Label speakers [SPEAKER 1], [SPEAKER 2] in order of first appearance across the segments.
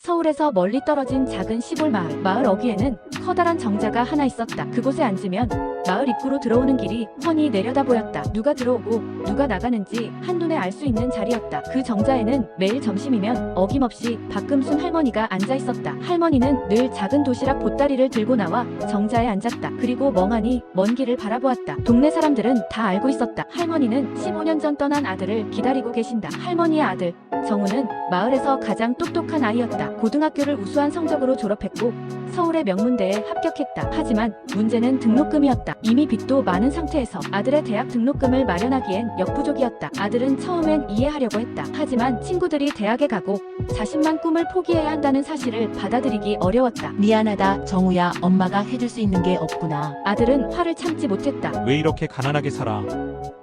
[SPEAKER 1] 서울에서 멀리 떨어진 작은 시골 마을. 마을 어귀에는 커다란 정자가 하나 있었다. 그곳에 앉으면 마을 입구로 들어오는 길이 훤히 내려다 보였다. 누가 들어오고 누가 나가는지 한눈에 알 수 있는 자리였다. 그 정자에는 매일 점심이면 어김없이 박금순 할머니가 앉아 있었다. 할머니는 늘 작은 도시락 보따리를 들고 나와 정자에 앉았다. 그리고 멍하니 먼 길을 바라보았다. 동네 사람들은 다 알고 있었다. 할머니는 15년 전 떠난 아들을 기다리고 계신다. 할머니의 아들 정우는 마을에서 가장 똑똑한 아이였다. 고등학교를 우수한 성적으로 졸업했고 서울의 명문대에 합격했다. 하지만 문제는 등록금이었다. 이미 빚도 많은 상태에서 아들의 대학 등록금을 마련하기엔 역부족이었다. 아들은 처음엔 이해하려고 했다. 하지만 친구들이 대학에 가고 자신만 꿈을 포기해야 한다는 사실을 받아들이기 어려웠다.
[SPEAKER 2] 미안하다, 정우야. 엄마가 해줄 수 있는 게 없구나.
[SPEAKER 1] 아들은 화를 참지 못했다.
[SPEAKER 3] 왜 이렇게 가난하게 살아?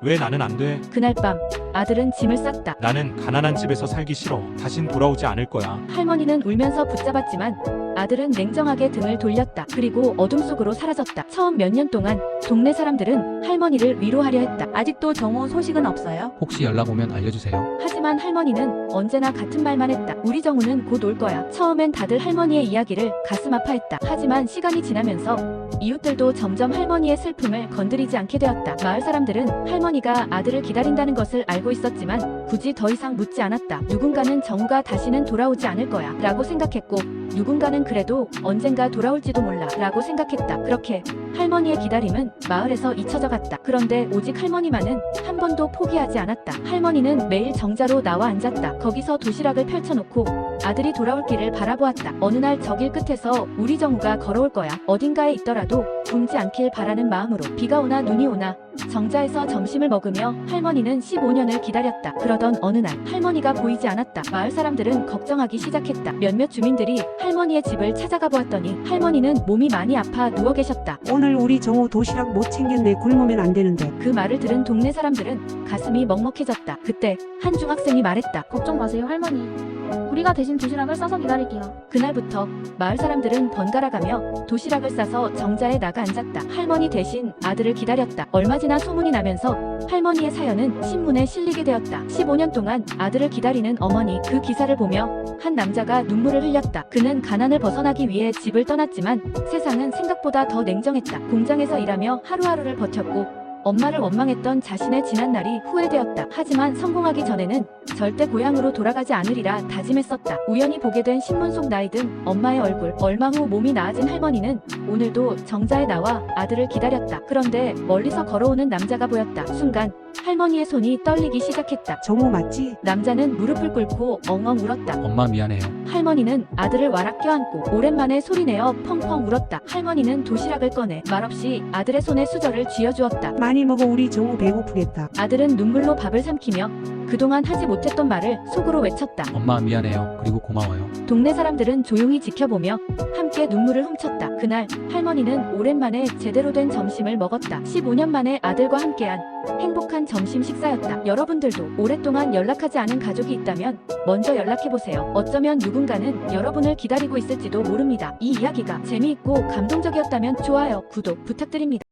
[SPEAKER 3] 왜 나는 안 돼?
[SPEAKER 1] 그날 밤 아들은 짐을 쌌다.
[SPEAKER 3] 나는 가난한 집에서 살기 싫어. 다신 돌아오지 않을 거야.
[SPEAKER 1] 할머니는 울면서 붙잡았지만 아들은 냉정하게 등을 돌렸다. 그리고 어둠 속으로 사라졌다. 처음 몇 년 동안 동네 사람들은 할머니를 위로하려 했다.
[SPEAKER 2] 아직도 정우 소식은 없어요?
[SPEAKER 4] 혹시 연락 오면 알려주세요.
[SPEAKER 1] 하지만 할머니는 언제나 같은 말만 했다. 우리 정우는 곧 올 거야. 처음엔 다들 할머니의 이야기를 가슴 아파했다. 하지만 시간이 지나면서 이웃들도 점점 할머니의 슬픔을 건드리지 않게 되었다. 마을 사람들은 할머니가 아들을 기다린다는 것을 알고 있었지만 굳이 더 이상 묻지 않았다. 누군가는 정우가 다시는 돌아오지 않을 거야 라고 생각했고 누군가는 그래도 언젠가 돌아올지도 몰라 라고 생각했다. 그렇게 할머니의 기다림은 마을에서 잊혀져 갔다. 그런데 오직 할머니만은 한 번도 포기하지 않았다. 할머니는 매일 정자로 나와 앉았다. 거기서 도시락을 펼쳐놓고 아들이 돌아올 길을 바라보았다. 어느 날 저 길 끝에서 우리 정우가 걸어올 거야. 어딘가에 있더라도 굶지 않길 바라는 마음으로 비가 오나 눈이 오나 정자에서 점심을 먹으며 할머니는 15년을 기다렸다. 그러던 어느 날 할머니가 보이지 않았다. 마을 사람들은 걱정하기 시작했다. 몇몇 주민들이 할머니의 집을 찾아가 보았더니 할머니는 몸이 많이 아파 누워 계셨다.
[SPEAKER 5] 오늘 우리 정우 도시락 못 챙겼네. 굶으면 안 되는데.
[SPEAKER 1] 그 말을 들은 동네 사람들은 가슴이 먹먹해졌다. 그때 한 중학생이 말했다.
[SPEAKER 6] 걱정 마세요, 할머니. 우리가 대신 도시락을 싸서 기다릴게요.
[SPEAKER 1] 그날부터 마을 사람들은 번갈아가며 도시락을 싸서 정자에 나가 앉았다. 할머니 대신 아들을 기다렸다. 얼마 지나 소문이 나면서 할머니의 사연은 신문에 실리게 되었다. 15년 동안 아들을 기다리는 어머니. 그 기사를 보며 한 남자가 눈물을 흘렸다. 그는 가난을 벗어나기 위해 집을 떠났지만 세상은 생각보다 더 냉정했다. 공장에서 일하며 하루하루를 버텼고 엄마를 원망했던 자신의 지난날이 후회되었다. 하지만 성공하기 전에는 절대 고향으로 돌아가지 않으리라 다짐했었다. 우연히 보게 된 신문 속 나이든 엄마의 얼굴. 얼마 후 몸이 나아진 할머니는 오늘도 정자에 나와 아들을 기다렸다. 그런데 멀리서 걸어오는 남자가 보였다. 순간 할머니의 손이 떨리기 시작했다.
[SPEAKER 5] 정우 맞지?
[SPEAKER 1] 남자는 무릎을 꿇고 엉엉 울었다.
[SPEAKER 4] 엄마 미안해요.
[SPEAKER 1] 할머니는 아들을 와락 껴안고 오랜만에 소리내어 펑펑 울었다. 할머니는 도시락을 꺼내 말없이 아들의 손에 수저를 쥐어주었다.
[SPEAKER 5] 많이 먹어. 우리 정우 배고프겠다.
[SPEAKER 1] 아들은 눈물로 밥을 삼키며 그동안 하지 못했던 말을 속으로 외쳤다.
[SPEAKER 4] 엄마 미안해요. 그리고 고마워요.
[SPEAKER 1] 동네 사람들은 조용히 지켜보며 함께 눈물을 훔쳤다. 그날 할머니는 오랜만에 제대로 된 점심을 먹었다. 15년 만에 아들과 함께한 행복한 점심 식사였다. 여러분들도 오랫동안 연락하지 않은 가족이 있다면 먼저 연락해보세요. 어쩌면 누군가는 여러분을 기다리고 있을지도 모릅니다. 이 이야기가 재미있고 감동적이었다면 좋아요, 구독 부탁드립니다.